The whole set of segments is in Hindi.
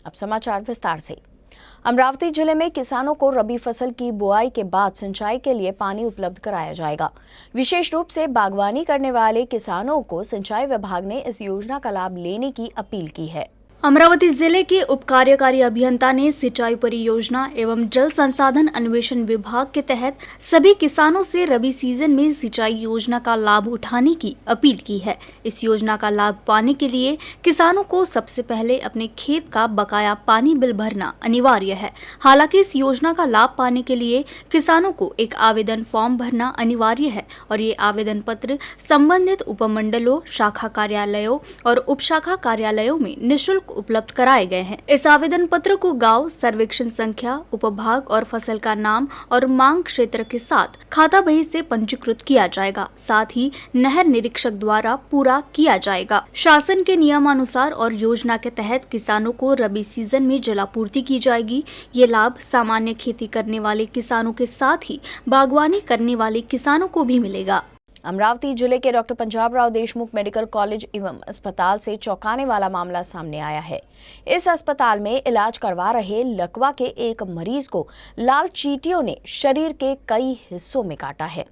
अब समाचार विस्तार से। अमरावती जिले में किसानों को रबी फसल की बुआई के बाद सिंचाई के लिए पानी उपलब्ध कराया जाएगा। विशेष रूप से बागवानी करने वाले किसानों को सिंचाई विभाग ने इस योजना का लाभ लेने की अपील की है। अमरावती जिले के उप कार्यकारी अभियंता ने सिंचाई परियोजना एवं जल संसाधन अन्वेषण विभाग के तहत सभी किसानों से रबी सीजन में सिंचाई योजना का लाभ उठाने की अपील की है। इस योजना का लाभ पाने के लिए किसानों को सबसे पहले अपने खेत का बकाया पानी बिल भरना अनिवार्य है। हालांकि इस योजना का लाभ पाने के लिए किसानों को एक आवेदन फॉर्म भरना अनिवार्य है और ये आवेदन पत्र संबंधित उपमंडलों, शाखा कार्यालयों और उप शाखा कार्यालयों में निःशुल्क उपलब्ध कराए गए हैं। इस आवेदन पत्र को गांव, सर्वेक्षण संख्या, उपभाग और फसल का नाम और मांग क्षेत्र के साथ खाता बही से पंजीकृत किया जाएगा। साथ ही नहर निरीक्षक द्वारा पूरा किया जाएगा। शासन के नियमानुसार और योजना के तहत किसानों को रबी सीजन में जलापूर्ति की जाएगी। ये लाभ सामान्य खेती करने वाले किसानों के साथ ही बागवानी करने वाले किसानों को भी मिलेगा। अमरावती जिले के doctor Panjabrao Deshmukh medical college एवं अस्पताल से चौंकाने वाला मामला सामने आया है। इस अस्पताल में इलाज करवा रहे लकवा के एक मरीज को लाल चींटियों ने शरीर के कई हिस्सों में काटा है।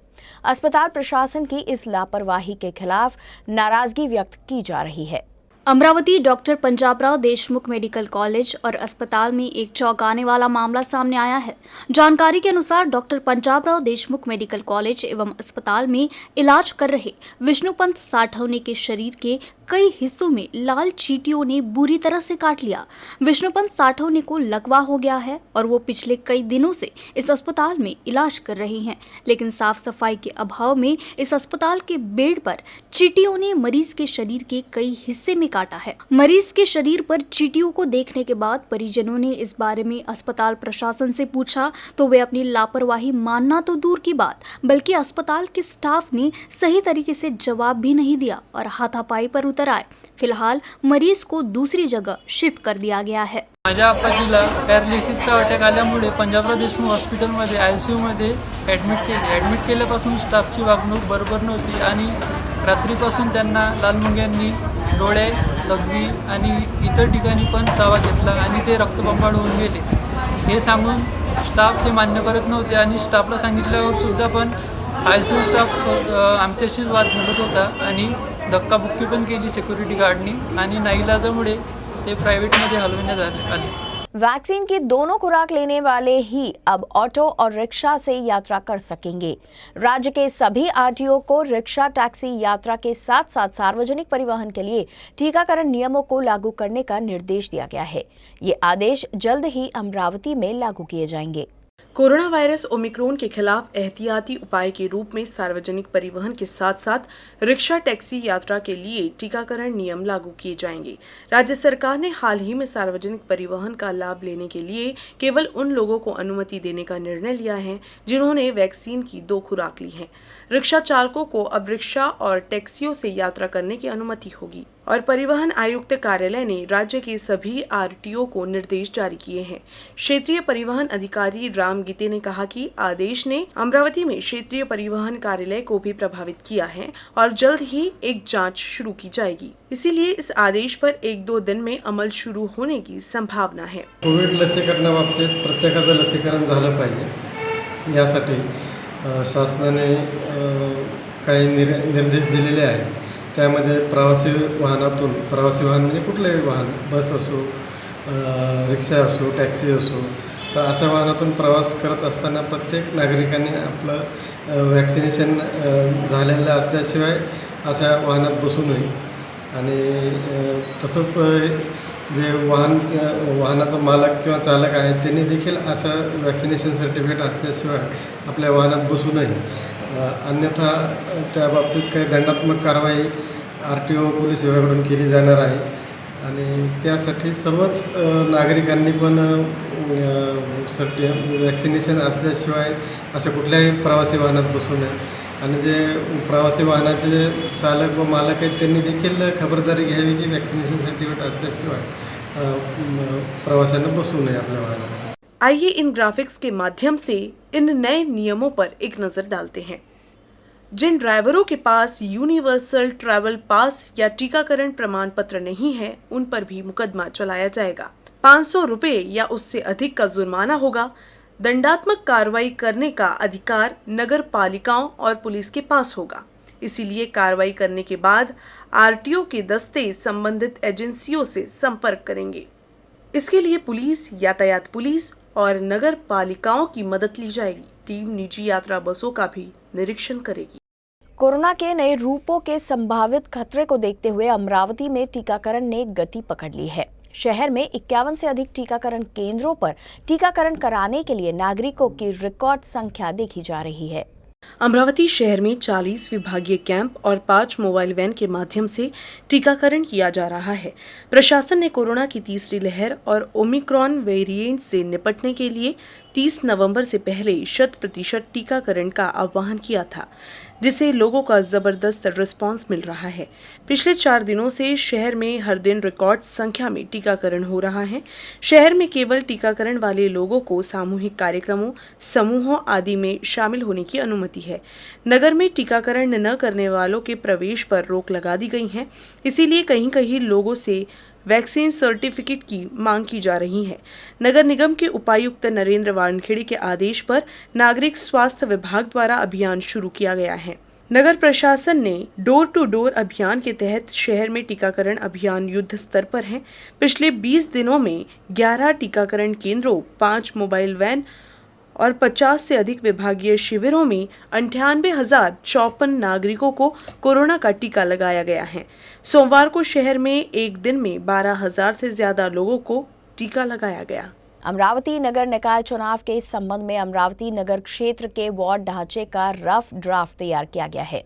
अस्पताल प्रशासन की इस लापरवाही के खिलाफ नाराजगी व्यक्त की जा रही है। Amravati doctor Panjabrao Deshmukh medical college और अस्पताल में एक चौंकाने वाला मामला सामने आया है। जानकारी के अनुसार doctor Panjabrao Deshmukh medical college एवं अस्पताल में इलाज कर रहे विष्णुपंत साठवने के शरीर के कई हिस्सों में लाल चींटियों ने बुरी तरह से काट लिया। विष्णुपंत साठवने को लकवा हो गया है और वो पिछले कई दिनों से इस अस्पताल में इलाज कर रहे हैं, लेकिन साफ सफाई के अभाव में इस अस्पताल के बेड पर चींटियों ने मरीज के शरीर के कई हिस्से में काटा है। मरीज के शरीर पर चींटियों को देखने के बाद परिजनों ने इस बारे में अस्पताल प्रशासन से पूछा तो वे अपनी लापरवाही मानना तो दूर की बात, बल्कि अस्पताल के स्टाफ ने सही तरीके से जवाब भी नहीं दिया और हाथापाई पर उतर आए। फिलहाल मरीज को दूसरी जगह शिफ्ट कर दिया गया है। माझ्या आप्पाजीला पॅरालिसिसचा अटॅक आल्यामुळे पंजाबराव देशमुख हॉस्पिटलमध्ये आयसीयूमध्ये ॲडमिट केल्यापासून स्टाफची वागणूक बरोबर नव्हती आणि रात्रीपासून त्यांना लालमुंग्यांनी डोळे, लघवी आणि इतर ठिकाणी पण चावा घेतला आणि ते रक्तबंबाळ होऊन गेले। हे सांगून स्टाफ ते मान्य करत नव्हते आणि स्टाफला सांगितल्यावर सुद्धा पण आयसीयू स्टाफ आमच्याशीच वाद घालत होता आणि धक्काबुक्की पण केली सिक्युरिटी गार्डनी आणि नाईलाजामुळे ते प्राइवेटमध्ये हलवण्यात आले। वैक्सीन की दोनों खुराक लेने वाले ही अब ऑटो और रिक्शा से यात्रा कर सकेंगे। राज्य के सभी आरटीओ को रिक्शा, टैक्सी यात्रा के साथ साथ सार्वजनिक परिवहन के लिए टीकाकरण नियमों को लागू करने का निर्देश दिया गया है। ये आदेश जल्द ही अमरावती में लागू किए जाएंगे। कोरोना वायरस ओमिक्रॉन के खिलाफ एहतियाती उपाय के रूप में सार्वजनिक परिवहन के साथ साथ रिक्शा, टैक्सी यात्रा के लिए टीकाकरण नियम लागू किए जाएंगे। राज्य सरकार ने हाल ही में सार्वजनिक परिवहन का लाभ लेने के लिए केवल उन लोगों को अनुमति देने का निर्णय लिया है जिन्होंने वैक्सीन की 2 खुराक ली है। रिक्शा चालकों को अब रिक्शा और टैक्सियों से यात्रा करने की अनुमति होगी और परिवहन आयुक्त कार्यालय ने राज्य के सभी आरटीओ को निर्देश जारी किए हैं। क्षेत्रीय परिवहन अधिकारी राम गीते ने कहा कि आदेश ने अमरावती में क्षेत्रीय परिवहन कार्यालय को भी प्रभावित किया है और जल्द ही एक जांच शुरू की जाएगी। इसीलिए इस आदेश पर 1-2 दिन में अमल शुरू होने की संभावना है। कोविड लसीकरणाबाबतीत प्रत्येकाचं लसीकरण झालं पाहिजे यासाठी शासनाने काही निर्देश दिलेले आहेत। त्यामध्ये प्रवासी वाहन म्हणजे कुठलेही वाहन, बस असो, रिक्षा असो, टॅक्सी असो, तर अशा वाहनातून प्रवास करत असताना प्रत्येक नागरिकांनी आपलं वॅक्सिनेशन झालेलं असल्याशिवाय अशा वाहनात बसू नये आणि तसंच जे वाहनाचा मालक किंवा चालक आहे त्यांनी देखील असं वॅक्सिनेशन सर्टिफिकेट असल्याशिवाय आपल्या वाहनात बसू नये। अन्यथा त्या बाबतीत काही दंडात्मक कारवाई आरटीओ पोलीस विभागाकडून केली जाणार आहे आणि त्यासाठी सर्वच नागरिकांनी पण वॅक्सिनेशन असल्याशिवाय अशा कुठल्याही प्रवासी वाहनात बसू नये आणि जे प्रवासी वाहनाचे जे चालक व मालक आहेत त्यांनी देखील खबरदारी घ्यावी की वॅक्सिनेशन सर्टिफिकेट असल्याशिवाय प्रवाशांना बसू नये आपल्या वाहनात। आइए इन ग्राफिक्स के माध्यम से इन नए नियमों पर एक नजर डालते हैं। जिन ड्राइवरों के पास यूनिवर्सल ट्रैवल पास या टीकाकरण प्रमाण पत्र नहीं है उन पर भी मुकदमा चलाया जाएगा। 500 रुपये या उससे अधिक का जुर्माना होगा। दंडात्मक कार्रवाई करने का अधिकार नगर पालिकाओं और पुलिस के पास होगा। इसीलिए कार्रवाई करने के बाद आरटीओ के दस्ते संबंधित एजेंसियों से संपर्क करेंगे। इसके लिए पुलिस, यातायात पुलिस और नगर पालिकाओं की मदद ली जाएगी। टीम निजी यात्रा बसों का भी निरीक्षण करेगी। कोरोना के नए रूपों के संभावित खतरे को देखते हुए अमरावती में टीकाकरण ने गति पकड़ ली है। शहर में 51 से अधिक टीकाकरण केंद्रों पर टीकाकरण कराने के लिए नागरिकों की रिकॉर्ड संख्या देखी जा रही है। अमरावती शहर में 40 विभागीय कैंप और 5 मोबाइल वैन के माध्यम से टीकाकरण किया जा रहा है। प्रशासन ने कोरोना की तीसरी लहर और ओमिक्रॉन वेरिएंट से निपटने के लिए 30 नवंबर से पहले 100% टीकाकरण का आह्वान किया था, जिसे लोगों का जबरदस्त रिस्पांस मिल रहा है। पिछले 4 दिनों से शहर में हर दिन रिकॉर्ड संख्या में टीकाकरण हो रहा है। शहर में केवल टीकाकरण वाले लोगों को सामूहिक कार्यक्रमों, समूहों आदि में शामिल होने की अनुमति है। नगर में टीकाकरण न करने वालों के प्रवेश पर रोक लगा दी गई है। इसीलिए कहीं कहीं लोगों से वैक्सीन सर्टिफिकेट की मांग की जा रही है। नगर निगम के उपायुक्त नरेंद्र वानखेड़े के आदेश पर नागरिक स्वास्थ्य विभाग द्वारा अभियान शुरू किया गया है। नगर प्रशासन ने डोर टू डोर अभियान के तहत शहर में टीकाकरण अभियान युद्ध स्तर पर है। पिछले 20 दिनों में 11 टीकाकरण केंद्रों, 5 मोबाइल वैन और 50 से अधिक विभागीय शिविरों में 98,054 नागरिकों को कोरोना का टीका लगाया गया है। सोमवार को शहर में एक दिन में 12,000 से ज्यादा लोगों को टीका लगाया गया। अमरावती नगर निकाय चुनाव के इस संबंध में अमरावती नगर क्षेत्र के वार्ड ढांचे का रफ ड्राफ्ट तैयार किया गया है।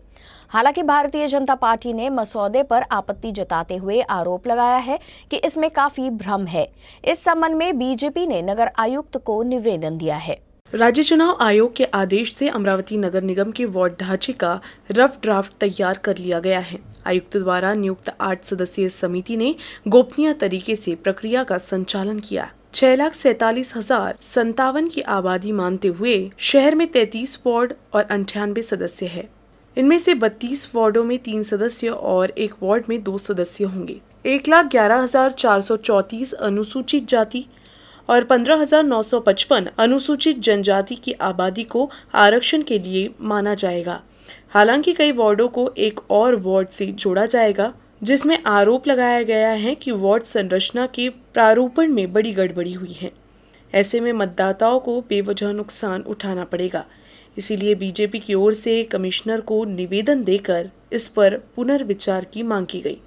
हालांकि भारतीय जनता पार्टी ने मसौदे पर आपत्ति जताते हुए आरोप लगाया है कि इसमें काफी भ्रम है। इस संबंध में बीजेपी ने नगर आयुक्त को निवेदन दिया है। राज्य चुनाव आयोग के आदेश से अमरावती नगर निगम के वार्ड ढांचे का रफ ड्राफ्ट तैयार कर लिया गया है। आयुक्त द्वारा नियुक्त 8 सदस्यीय समिति ने गोपनीय तरीके से प्रक्रिया का संचालन किया। 6,47,057 की आबादी मानते हुए शहर में 33 वार्ड और 98 सदस्य है। इनमें से 32 वार्डों में 3 सदस्य और 1 वार्ड में 2 सदस्य होंगे। 1,11,434 अनुसूचित जाति और 15,955 अनुसूचित जनजाति की आबादी को आरक्षण के लिए माना जाएगा। हालांकि कई वार्डों को एक और वार्ड से जोड़ा जाएगा, जिसमें आरोप लगाया गया है कि वार्ड संरचना के प्रारूपण में बड़ी गड़बड़ी हुई है। ऐसे में मतदाताओं को बेवजह नुकसान उठाना पड़ेगा। इसीलिए बीजेपी की ओर से कमिश्नर को निवेदन देकर इस पर पुनर्विचार की मांग की गई।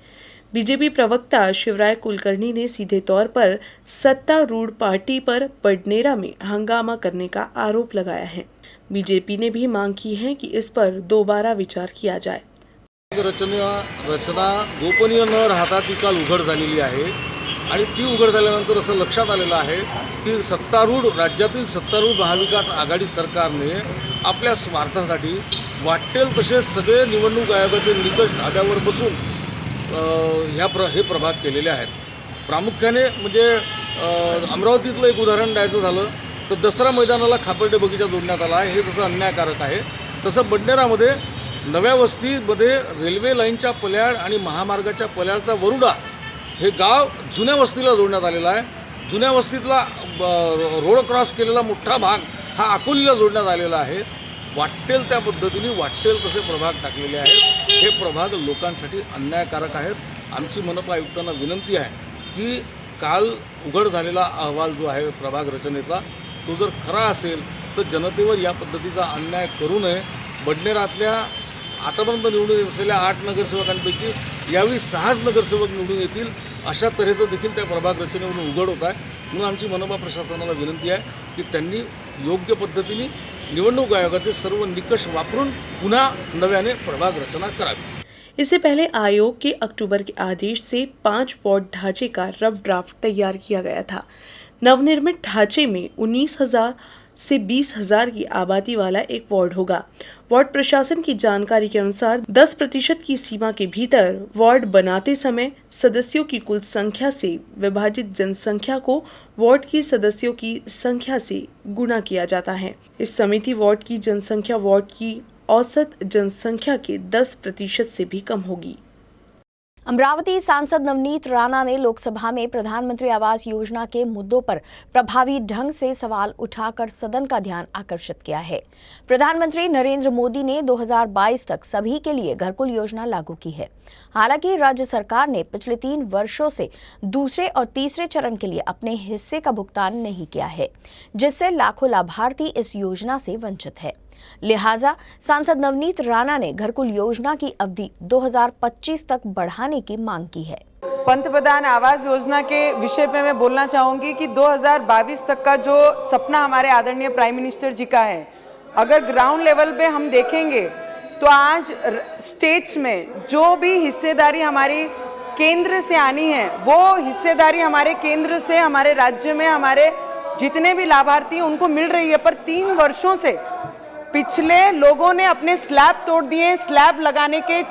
बीजेपी प्रवक्ता शिवराय कुलकर्णी ने सीधे तौर पर सत्तारूढ़ पार्टी पर बडनेरा में हंगामा करने का आरोप लगाया है। बीजेपी ने भी मांग की है कि इस पर दोबारा विचार किया जाए। रचना गोपनीय न राहता ती काल उघड झालेली आहे आणि ती उघड झाल्यानंतर असं लक्षात आलेलं आहे की राज्यातील सत्तारूढ महाविकास आघाडी सरकारने आपल्या स्वार्थासाठी वाटेल तसे सगळे निवडणूक आयोगाचे निकष धाब्यावर बसून हे प्रभाग केलेले आहेत। प्रामुख्याने म्हणजे अमरावतीतलं एक उदाहरण द्यायचं झालं तर दसरा मैदानाला खापर्डे बगीचा जोडण्यात आला आहे। हे तसं अन्यायकारक आहे। तसं बडनेरामध्ये नव्या वस्तीमध्ये रेल्वे लाईनच्या पल्याड आणि महामार्गाच्या पल्याडचा वरुडा हे गाव जुन्या वस्तीला जोडण्यात आलेला आहे। जुन्या वस्तीतला रोड क्रॉस केलेला मोठा भाग हा अकोलीला जोडण्यात आलेला आहे। वाटेल त्या पद्धतीने वाटेल तसे प्रभाग टाकलेले आहेत। हे प्रभाग लोकांसाठी अन्यायकारक आहेत। आमची मनपा आयुक्तांना विनंती आहे की काल उघड झालेला अहवाल जो आहे प्रभाग रचनेचा तो जर खरा असेल तर जनतेवर या पद्धतीचा अन्याय करू नये। बडनेरातल्या आतापर्यंत निवडून येत असलेल्या 8 नगरसेवकांपैकी यावेळी 6 नगरसेवक निवडून येतील अशा तऱ्हेचं देखील त्या प्रभाग रचनेवरून उघड होत आहे। म्हणून आमची मनपा प्रशासनाला विनंती आहे की त्यांनी योग्य पद्धतीने निवडणूक आयोगाचे सर्व निकष वापरून पुन्हा नव्याने प्रभाग रचना करावी। इससे पहले आयोग के अक्टूबर के आदेश से 5 वार्ड ढांचे का रफ ड्राफ्ट तैयार किया गया था। नवनिर्मित ढांचे में 19,000 से 20,000 की आबादी वाला एक वार्ड होगा। वार्ड प्रशासन की जानकारी के अनुसार 10% की सीमा के भीतर वार्ड बनाते समय सदस्यों की कुल संख्या से विभाजित जनसंख्या को वार्ड की सदस्यों की संख्या से गुणा किया जाता है। इस समिति वार्ड की जनसंख्या वार्ड की औसत जनसंख्या के 10% से भी कम होगी। अमरावती सांसद नवनीत राणा ने लोकसभा में प्रधानमंत्री आवास योजना के मुद्दों पर प्रभावी ढंग से सवाल उठाकर सदन का ध्यान आकर्षित किया है। प्रधानमंत्री नरेंद्र मोदी ने 2022 तक सभी के लिए घरकुल योजना लागू की है। हालांकि राज्य सरकार ने पिछले 3 वर्षों से दूसरे और तीसरे चरण के लिए अपने हिस्से का भुगतान नहीं किया है, जिससे लाखों लाभार्थी इस योजना से वंचित है। लिहाजा सांसद नवनीत राणा ने घरकुल योजना की अवधि 2025 तक बढ़ाने की मांग की है। पंतप्रधान आवास योजना के विषय पे मैं बोलना चाहूँगी कि 2022 तक का जो सपना हमारे आदरणीय प्राइम मिनिस्टर जी का है, अगर ग्राउंड लेवल पे हम देखेंगे तो आज स्टेट्स में जो भी हिस्सेदारी हमारी केंद्र से आनी है, वो हिस्सेदारी हमारे केंद्र से हमारे राज्य में हमारे जितने भी लाभार्थी उनको मिल रही है। पर 3 वर्षों से पिछले लोगों ने अपने स्लैब तोड़ दिए। स्लैब लगाने के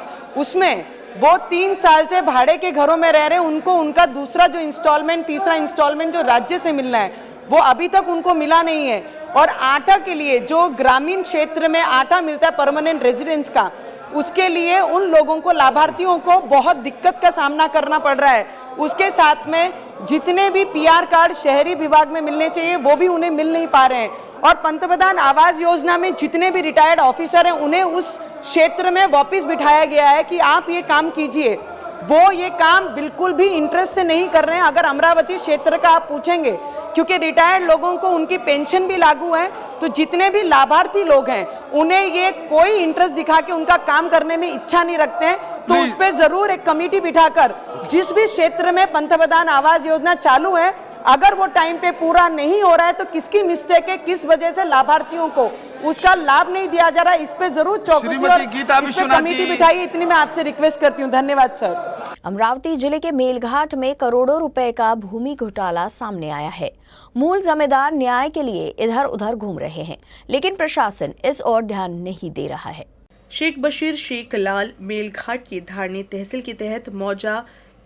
उसमें वो 3 साल से भाड़े के घरों में रह रहे हैं, उनको उनका दूसरा जो इंस्टॉलमेंट, तीसरा इंस्टॉलमेंट जो राज्य से मिलना है वो अभी तक उनको मिला नहीं है। और आटा के लिए जो ग्रामीण क्षेत्र में आटा मिलता है परमानेंट रेजिडेंस का, उसके लिए उन लोगों को, लाभार्थियों को बहुत दिक्कत का सामना करना पड़ रहा है। उसके साथ में जितने भी पीआर कार्ड शहरी विभाग में मिलने चाहिए वो भी उन्हें मिल नहीं पा रहे हैं। और पंतप्रधान आवास योजना में जितने भी रिटायर्ड ऑफिसर हैं उन्हें उस क्षेत्र में वापस बिठाया गया है कि आप ये काम कीजिए। वो ये काम बिल्कुल भी इंटरेस्ट से नहीं कर रहे हैं। अगर अमरावती क्षेत्र का आप पूछेंगे, क्योंकि रिटायर्ड लोगों को उनकी पेंशन भी लागू है, तो जितने भी लाभार्थी लोग हैं उन्हें ये कोई इंटरेस्ट दिखा के उनका काम करने में इच्छा नहीं रखते हैं। तो उस पर जरूर एक कमेटी बिठाकर जिस भी क्षेत्र में पंतप्रधान आवास योजना चालू है, अगर वो टाइम पे पूरा नहीं हो रहा है तो किसकी मिस्टेक है, किस वजह से लाभार्थियों को उसका लाभ नहीं दिया जा रहा है, इस पे जरूर चौकसी और इस पे कमेटी बिठाइए। इतनी मैं आपसे रिक्वेस्ट करती हूँ। धन्यवाद सर। अमरावती जिले के मेलघाट में करोड़ों रुपए का भूमि घोटाला सामने आया है। मूल जमींदार न्याय के लिए इधर उधर घूम रहे हैं, लेकिन प्रशासन इस ओर ध्यान नहीं दे रहा है। शेख बशीर शेख लाल मेलघाट की धारनी तहसील के तहत मौजा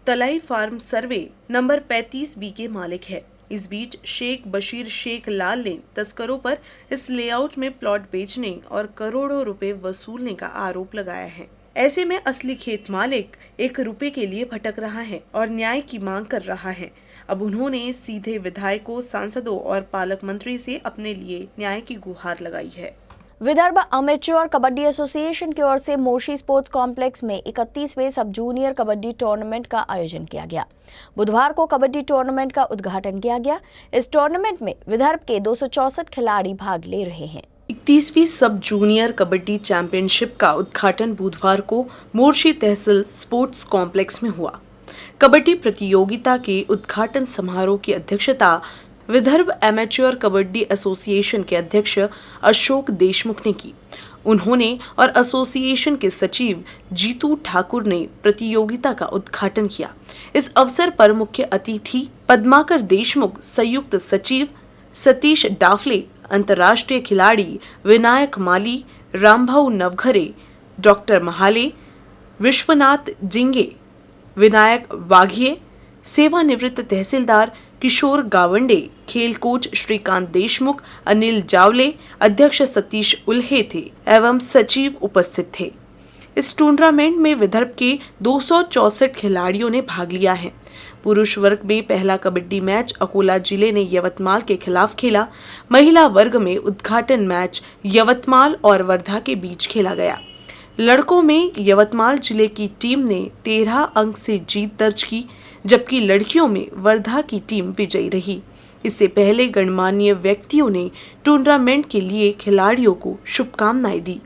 तलाई फार्म सर्वे नंबर 35B के मालिक है। इस बीच शेख बशीर शेख लाल ने तस्करों पर इस लेआउट में प्लॉट बेचने और करोड़ों रुपए वसूलने का आरोप लगाया है। ऐसे में असली खेत मालिक 1 रुपए के लिए भटक रहा है और न्याय की मांग कर रहा है। अब उन्होंने सीधे विधायकों, सांसदों और पालक मंत्री से अपने लिए न्याय की गुहार लगाई है। विदर्भ अमेच्योर कबड्डी एसोसिएशन की ओर से मोर्शी स्पोर्ट्स कॉम्प्लेक्स में 31वें सब जूनियर कबड्डी टूर्नामेंट का आयोजन किया गया। बुधवार को कबड्डी टूर्नामेंट का उद्घाटन किया गया। इस टूर्नामेंट में विदर्भ के 264 खिलाड़ी भाग ले रहे हैं। 31वीं सब जूनियर कबड्डी चैंपियनशिप का उद्घाटन बुधवार को मोर्शी तहसील स्पोर्ट्स कॉम्प्लेक्स में हुआ। कबड्डी प्रतियोगिता के उद्घाटन समारोह की अध्यक्षता विदर्भ एमेच्योर कबड्डी एसोसिएशन के अध्यक्ष अशोक देशमुख ने की। उन्होंने और एसोसिएशन के सचिव जीतू ठाकुर ने प्रतियोगिता का उद्घाटन किया। इस अवसर पर मुख्य अतिथि पद्माकर देशमुख, संयुक्त सचिव सतीश डाफले, अंतर्राष्ट्रीय खिलाड़ी विनायक माली, रामभाऊ नवघरे, डॉक्टर महाले, विश्वनाथ जिंगे, विनायक वाघिये, सेवानिवृत्त तहसीलदार किशोर गावंडे, खेल कोच श्रीकांत देशमुख, अनिल जावले, अध्यक्ष सतीश उल्हे थे एवं सचिव उपस्थित थे। इस टूर्नामेंट में विदर्भ के 264 खिलाड़ियों ने भाग लिया है। पुरुष वर्ग में पहला कबड्डी मैच अकोला जिले ने यवतमाल के खिलाफ खेला। महिला वर्ग में उद्घाटन मैच यवतमाल और वर्धा के बीच खेला गया। लड़कों में यवतमाल जिले की टीम ने 13 अंक से जीत दर्ज की, जबकि लड़कियों में वर्धा की टीम विजयी रही। इससे पहले गणमान्य व्यक्तियों ने टूर्नामेंट के लिए खिलाड़ियों को शुभकामनाएं दी।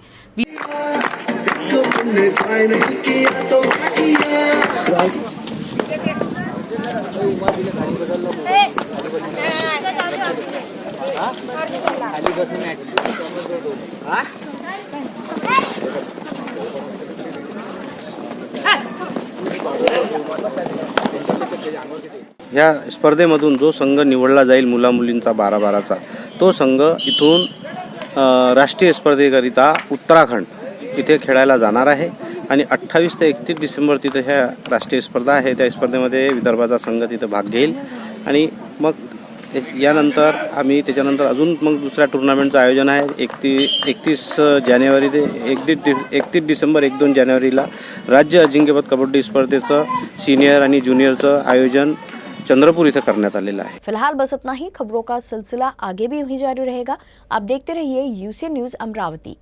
या स्पर्धेमधून जो संघ निवडला जाईल मुला मुलींचा 12-12चा, तो संघ इथून राष्ट्रीय स्पर्धेकरिता उत्तराखंड इथे खेळायला जाणार आहे आणि 28 ते 31 डिसेंबर तिथे ह्या राष्ट्रीय स्पर्धा आहे। त्या स्पर्धेमध्ये विदर्भाचा संघ तिथे भाग घेईल आणि मग यानंतर आम्ही त्याच्यानंतर अजून मग दुसऱ्या टुर्नामेंटचं आयोजन आहे 31 जानेवारी ते 31 डिसेंबर 1-2 जानेवारीला राज्य अजिंक्यपद कबड्डी स्पर्धेचं सीनियर आणि ज्युनियरचं आयोजन चंद्रपुर इथं करण्यात आलेलं आहे। फिलहाल बस इतना ही। खबरों का सिलसिला आगे भी यूं ही जारी रहेगा। आप देखते रहिए यूसी न्यूज़ अमरावती।